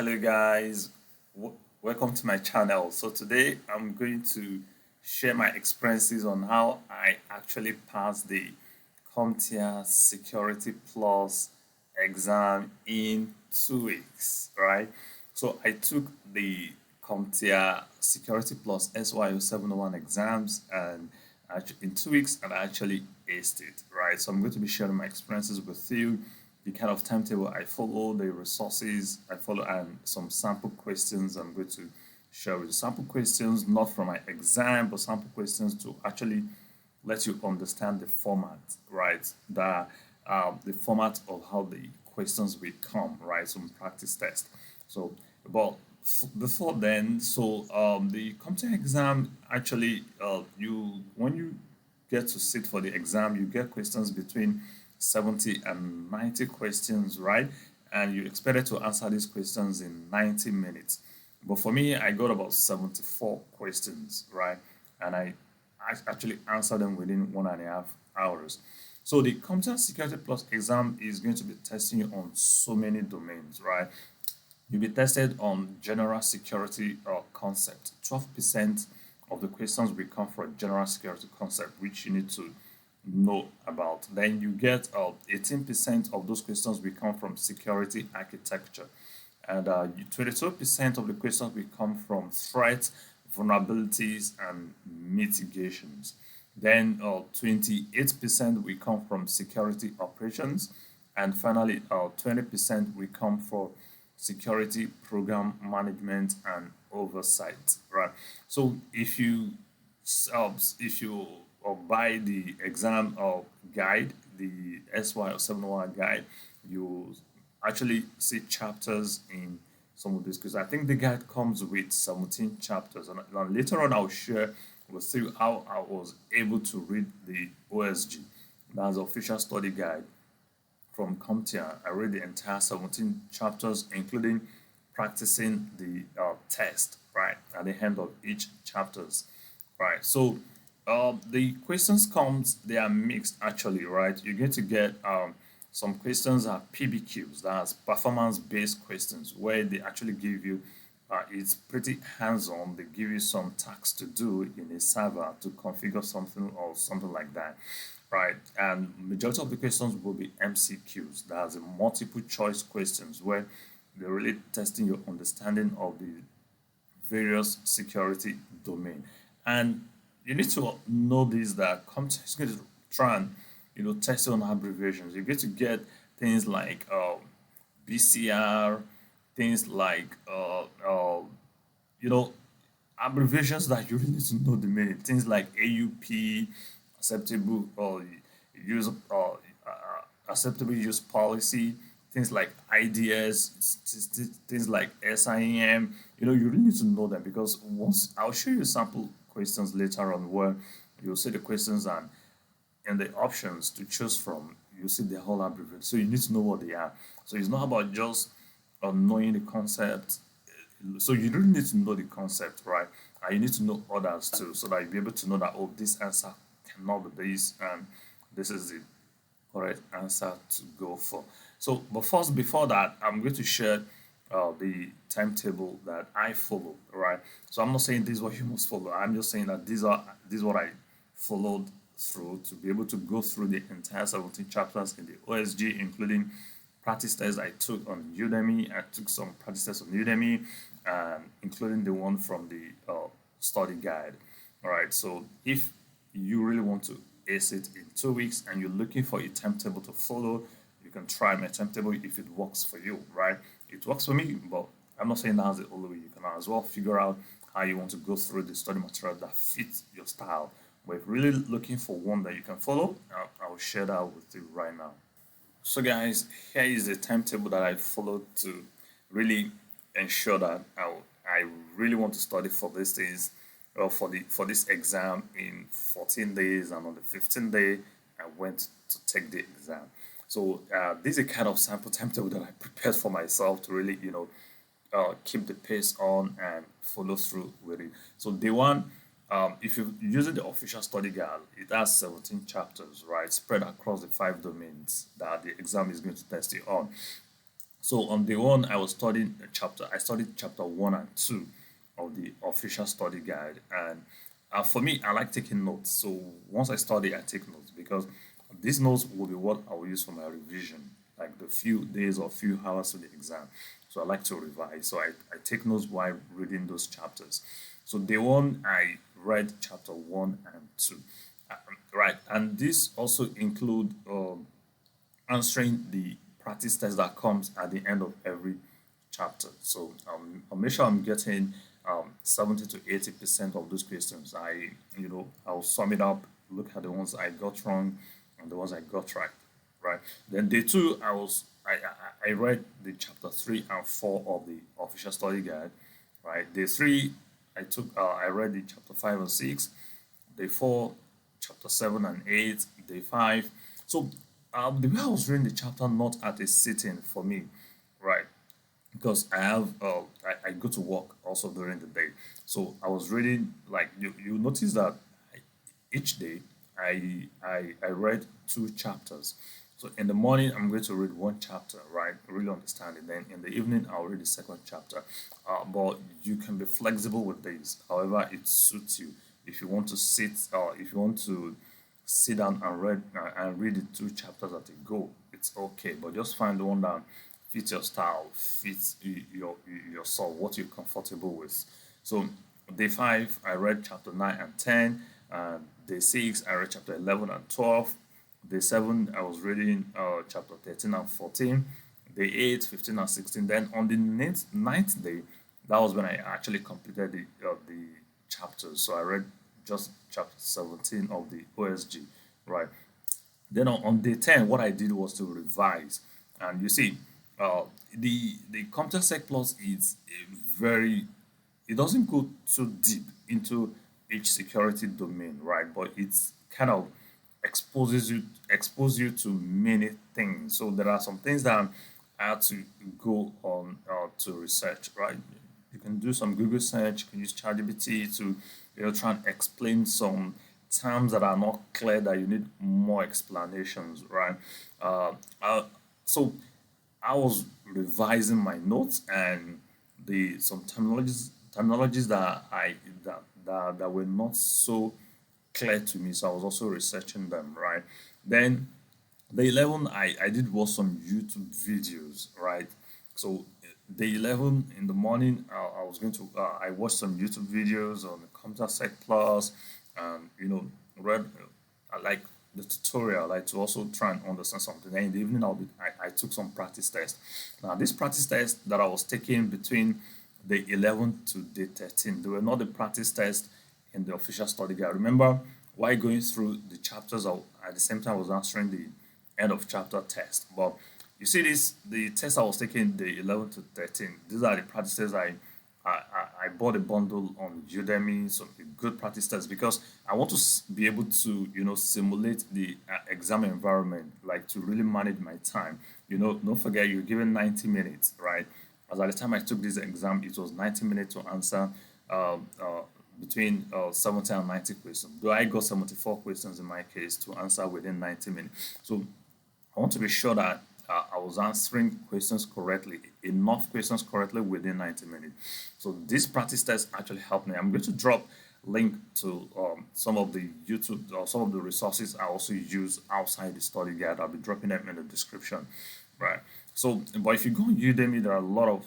Hello guys, welcome to my channel. So today I'm going to share my experiences on how I actually passed the CompTIA Security Plus exam in 2 weeks, right? So I took the CompTIA Security Plus SYO-701 exams and in 2 weeks and I actually aced it, right? So I'm going to be sharing my experiences with you, the kind of timetable I follow, the resources I follow, and some sample questions I'm going to share with you. Sample questions, not from my exam, but sample questions to actually let you understand the format, right? The format of how the questions will come, right? Some practice test. So, but before then, the CompTIA exam actually, you when you get to sit for the exam, you get questions between 70 and 90 questions, right? And you expected to answer these questions in 90 minutes. But for me, I got about 74 questions, right? And I actually answered them within 1.5 hours. So the CompTIA Security Plus exam is going to be testing you on so many domains, right? You'll be tested on general security concept. 12% of the questions will come from general security concept, which you need to know about. Then you get 18% of those questions will come from security architecture, and 22% of the questions will come from threats, vulnerabilities, and mitigations. Then 28% will come from security operations, and finally 20% will come from security program management and oversight. Right. So if you buy the exam guide, the SYO-701 guide, you actually see chapters in some of these, because I think the guide comes with 17 chapters, and later on I'll share with you how I was able to read the OSG, that's the official study guide from CompTIA. I read the entire 17 chapters, including practicing the test, right, at the end of each chapters, right? So the questions comes, they are mixed actually, right? You're going to get some questions are PBQs, that's performance-based questions, where they actually give you, it's pretty hands-on. They give you some tasks to do in a server to configure something or something like that, right? And majority of the questions will be MCQs, that's multiple choice questions, where they're really testing your understanding of the various security domain. And you need to know this, that CompTIA is going to try and test on abbreviations. You're going to get things like BCR, things like you know abbreviations that you really need to know the meaning. Things like AUP, acceptable use acceptable use policy, things like IDS, things like SIEM. You really need to know them, because once I'll show you sample questions later on where you'll see the questions and the options to choose from. You see the whole abbreviation, so you need to know what they are. So it's not about just knowing the concept. So you really need to know the concept, right? And you need to know others too, so that you'll be able to know that, oh, this answer cannot be this, and this is the correct answer to go for. So, but first, before that, I'm going to share the timetable that I follow, right? So I'm not saying this is what you must follow. I'm just saying that this is what I followed through to be able to go through the entire 17 chapters in the OSG, including practice tests I took on Udemy. I took some practice tests on Udemy, including the one from the study guide. All right. So if you really want to ace it in 2 weeks and you're looking for a timetable to follow, you can try my timetable if it works for you, right? It works for me, but I'm not saying that's the only way. You can as well figure out how you want to go through the study material that fits your style. But if you're really looking for one that you can follow, I'll share that with you right now. So guys, here is the timetable that I followed to really ensure that I really want to study for these things, or for this exam in 14 days, and on the 15th day I went to take the exam. So this is a kind of sample timetable that I prepared for myself to really keep the pace on and follow through with it. So day one, if you're using the official study guide, it has 17 chapters, right, spread across the 5 domains that the exam is going to test you on. So on day one, I was studying a chapter. I studied chapter 1 and 2 of the official study guide, and for me, I like taking notes. So once I study, I take notes because these notes will be what I will use for my revision, like the few days or few hours to the exam. So I like to revise. So I take notes while reading those chapters. So day one, I read chapter 1 and 2. Right, and this also include answering the practice test that comes at the end of every chapter. So I'll make sure I'm getting 70 to 80% of those questions. I'll sum it up, look at the ones I got wrong and the ones I got right. Right. Then day two, I read the chapter 3 and 4 of the official study guide. Right. Day three, I read the chapter 5 and 6. Day four, chapter 7 and 8. Day five. So the way I was reading the chapter, not at a sitting for me, right? Because I go to work also during the day. So I was reading, like, you notice that each day I read 2 chapters. So in the morning I'm going to read 1 chapter, right? Really understand it. Then in the evening I'll read the second chapter. But you can be flexible with this. However, it suits you. If you want to sit down and read the 2 chapters at a go, it's okay. But just find the one that fits your style, fits your soul, what you're comfortable with. So day five, I read chapter 9 and 10. Day six, I read chapter 11 and 12. Day seven, I was reading chapter 13 and 14. Day 8, 15 and 16. Then on the ninth day, that was when I actually completed the chapters. So I read just chapter 17 of the OSG, right? Then on day 10, what I did was to revise. And you see, the CompTIA Sec Plus is a very, it doesn't go too deep into each security domain, right? But it's kind of expose you to many things. So there are some things that I had to go on to research, right? You can do some Google search, you can use ChatGPT to try and explain some terms that are not clear that you need more explanations, right? So I was revising my notes and the some terminologies that were not so clear to me. So I was also researching them, right? Then the 11, I did watch some YouTube videos, right? So the 11 in the morning, I was going to I watched some YouTube videos on the CompTIA Sec Plus, and read like the tutorial, like to also try and understand something. Then in the evening, I took some practice tests. Now this practice test that I was taking between the 11th to the 13th, they were not the practice test in the official study guide. Remember, while going through the chapters, at the same time I was answering the end of chapter test. But you see the test I was taking the 11th to 13th. These are the practice tests I bought a bundle on Udemy, some good practice tests, because I want to be able to simulate the exam environment, like to really manage my time. Don't forget you're given 90 minutes, right? As at the time I took this exam, it was 90 minutes to answer uh, uh, between 70 and 90 questions. Though I got 74 questions in my case to answer within 90 minutes. So I want to be sure that I was answering questions correctly, enough questions correctly within 90 minutes. So this practice test actually helped me. I'm going to drop link to some of the YouTube or some of the resources I also use outside the study guide. I'll be dropping them in the description, right? So, but if you go on Udemy, there are a lot of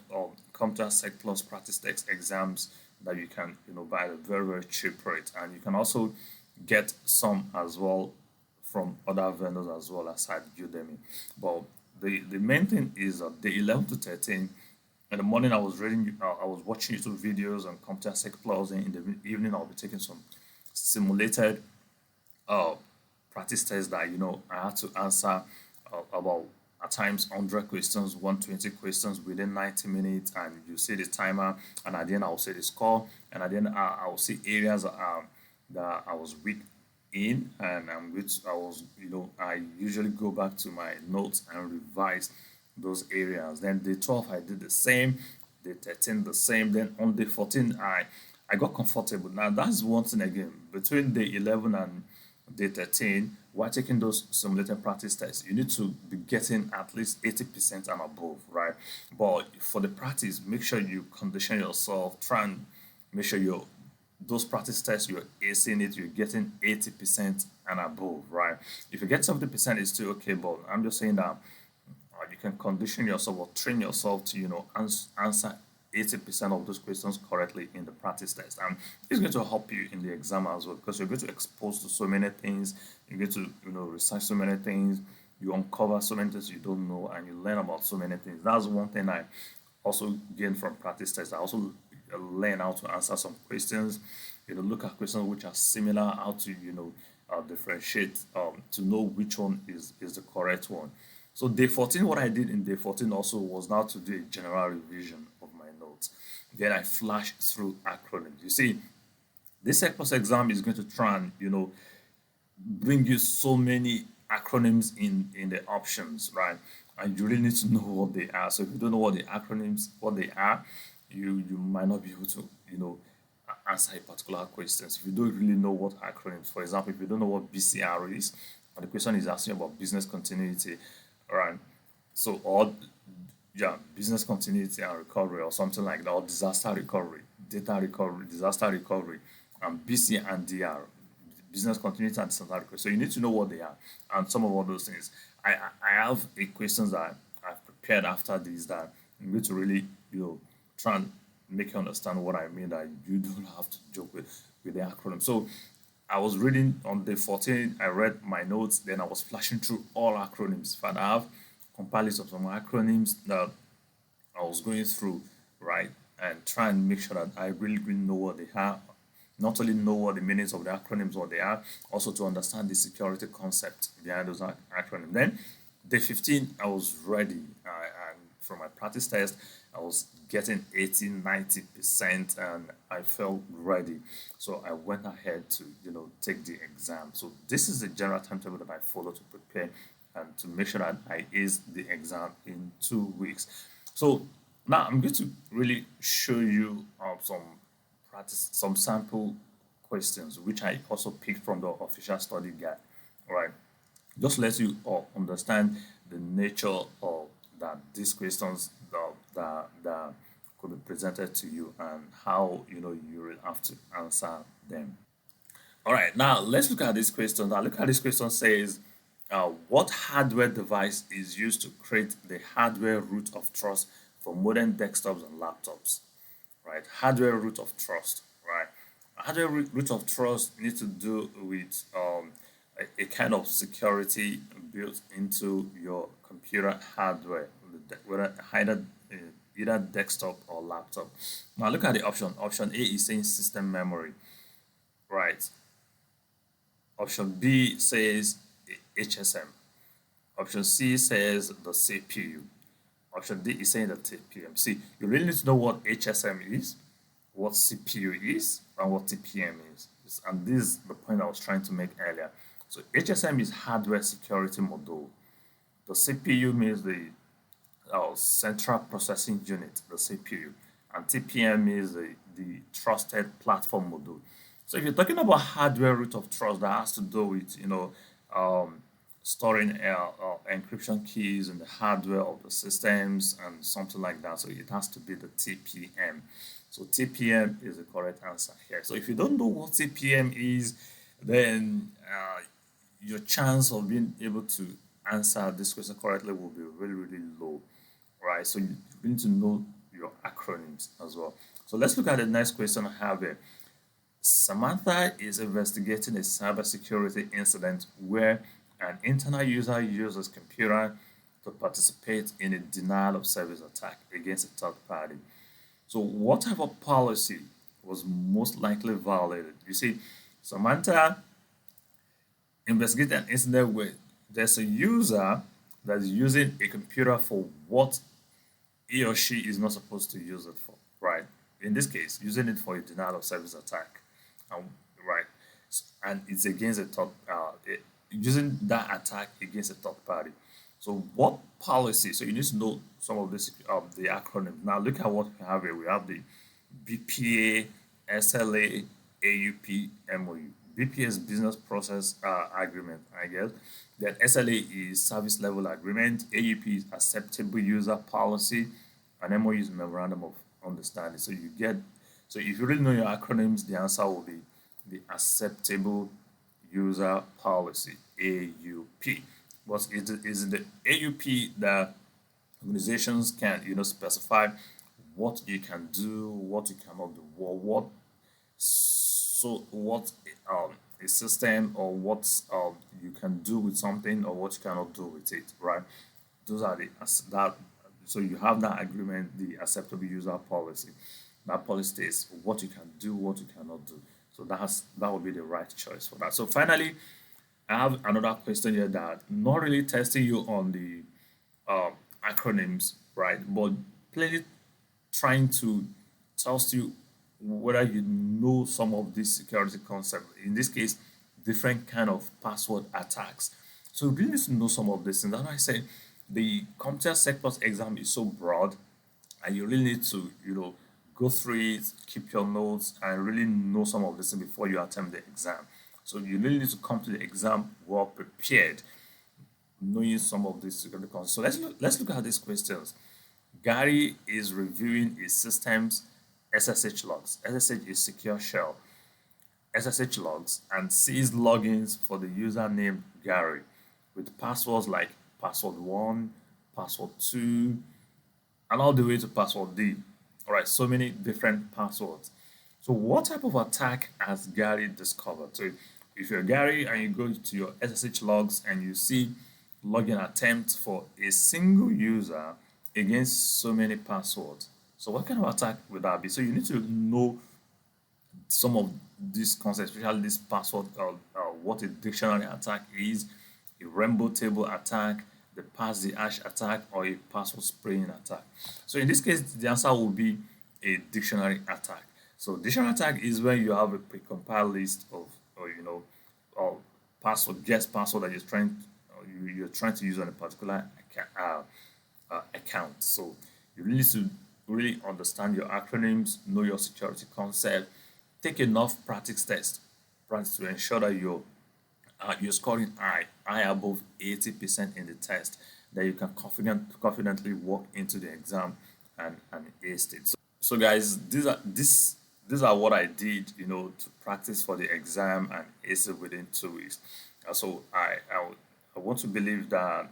CompTIA Sec Plus practice test exams that you can buy at a very, very cheap rate, and you can also get some as well from other vendors as well aside Udemy. But the main thing is the 11 to 13 in the morning I was watching YouTube videos on CompTIA Sec Plus, and in the evening I'll be taking some simulated uh, practice tests that I had to answer about at times 100 questions, 120 questions within 90 minutes, and you see the timer, and at the end I'll see the score, and at the end I'll see areas that I was weak in, and I usually go back to my notes and revise those areas. Then day 12 I did the same, day 13 the same. Then on day 14 I got comfortable. Now that's one thing again. Between day 11 and day 13, while taking those simulated practice tests, you need to be getting at least 80% and above, right? But for the practice, make sure you condition yourself, try and make sure you're those practice tests you're acing it, you're getting 80% and above, right? If you get 70%, it's still okay, but I'm just saying that you can condition yourself or train yourself to, answer 80% of those questions correctly in the practice test. And it's going to help you in the exam as well, because you're going to expose to so many things, you get to, research so many things, you uncover so many things you don't know, and you learn about so many things. That's one thing I also gained from practice tests. I also learn how to answer some questions, look at questions which are similar, how to, differentiate, to know which one is the correct one. So day 14, what I did in day 14 also was now to do a general revision of my notes. Then I flashed through acronyms. You see, this ECPOS exam is going to try and, bring you so many acronyms in the options, right? And you really need to know what they are. So if you don't know what the acronyms, what they are, you might not be able to, answer a particular question. So if you don't really know what acronyms, for example, if you don't know what BCR is, and the question is asking about business continuity, right? So, or yeah, business continuity and recovery, or something like that, or disaster recovery, data recovery, disaster recovery, and BC and DR, business continuity and disaster recovery. So you need to know what they are and some of all those things. I have a questions that I've prepared after this that I'm going to really, try and make you understand what I mean, that you don't have to joke with the acronym. So I was reading on day 14, I read my notes, then I was flashing through all acronyms. In fact, I have compiled of some acronyms that I was going through, right? And try and make sure that I really know what they are. Not only know what the meanings of the acronyms, what they are, also to understand the security concept behind those acronyms. Then, day 15, I was ready. And from my practice test, I was getting 80, 90%, and I felt ready. So I went ahead to, take the exam. So this is the general timetable that I follow to prepare and to make sure that I ace the exam in 2 weeks. So now I'm going to really show you some sample questions, which I also picked from the official study guide. All right, just let you all understand the nature of that these questions that could be presented to you and how you will have to answer them. All right, now let's look at this question. Now look at this question says, what hardware device is used to create the hardware root of trust for modern desktops and laptops? Right, hardware root of trust. Right, hardware root of trust needs to do with a kind of security built into your computer hardware, whether either desktop or laptop. Now look at the option. Option A is saying system memory, right? Option B says HSM. Option C says the CPU. Option D is saying the TPM. See, you really need to know what HSM is, what CPU is, and what TPM is. And this is the point I was trying to make earlier. So HSM is hardware security module. The CPU means the central processing unit, the CPU. And TPM is the trusted platform module. So if you're talking about hardware root of trust, that has to do with, storing encryption keys in the hardware of the systems and something like that. So it has to be the TPM. So TPM is the correct answer here. So if you don't know what TPM is, then your chance of being able to answer this question correctly will be really, really low, right? So you need to know your acronyms as well. So let's look at the next question I have here. Samantha is investigating a cybersecurity incident where an internal user uses computer to participate in a denial of service attack against a third party. So what type of policy was most likely violated? You see, Samantha investigated an incident where there's a user that's using a computer for what he or she is not supposed to use it for, right? In this case, using it for a denial of service attack, right? And it's against a third, using that attack against a third party. So what policy? So you need to know some of this, the acronym. Now look at what we have here. We have the BPA, SLA, AUP, MOU. BPS, business process agreement, I guess. Then SLA is service level agreement. AUP is acceptable user policy, and MOU is memorandum of understanding. So you get, so if you really know your acronyms, the answer will be the acceptable user policy, AUP. But it is the AUP that organizations can, specify what you can do, what you cannot do, or what a system, or what you can do with something, or what you cannot do with it, right? Those are the that. So you have that agreement, the acceptable user policy. That policy states what you can do, what you cannot do. So that would be the right choice for that. So finally, I have another question here that not really testing you on the uh, acronyms, right? But plainly trying to test you whether you know some of these security concepts. In this case, different kind of password attacks. So you really need to know some of these things. That's why I say the CompTIA Sec Plus exam is so broad, and you really need to, go through it, keep your notes, and really know some of this before you attempt the exam. So you really need to come to the exam well prepared, knowing some of these security concepts. So let's look at these questions. Gary is reviewing his system's SSH logs. SSH is secure shell. SSH logs and sees logins for the user named Gary with passwords like password 1, password 2, and all the way to password D. All right, so many different passwords. So what type of attack has Gary discovered? So if you're Gary and you go to your SSH logs and you see login attempt for a single user against so many passwords, so what kind of attack would that be? So you need to know some of these concepts, especially this password, what a dictionary attack is, a rainbow table attack, the pass the hash attack, or a password spraying attack. So in this case, the answer will be a dictionary attack. So dictionary attack is when you have a precompiled list of, or password, guess password that you're trying to use on a particular account. So you really need to really understand your acronyms, know your security concept, take enough practice to ensure that you're scoring high above 80% in the test, that you can confidently walk into the exam and ace it. So guys, these are what I did, to practice for the exam and ace it within 2 weeks. So I want to believe that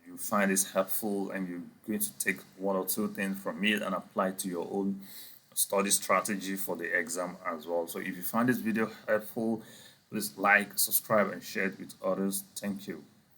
you find this helpful and you're going to take one or two things from it and apply to your own study strategy for the exam as well. So if you find this video helpful, please like, subscribe, and share it with others. Thank you.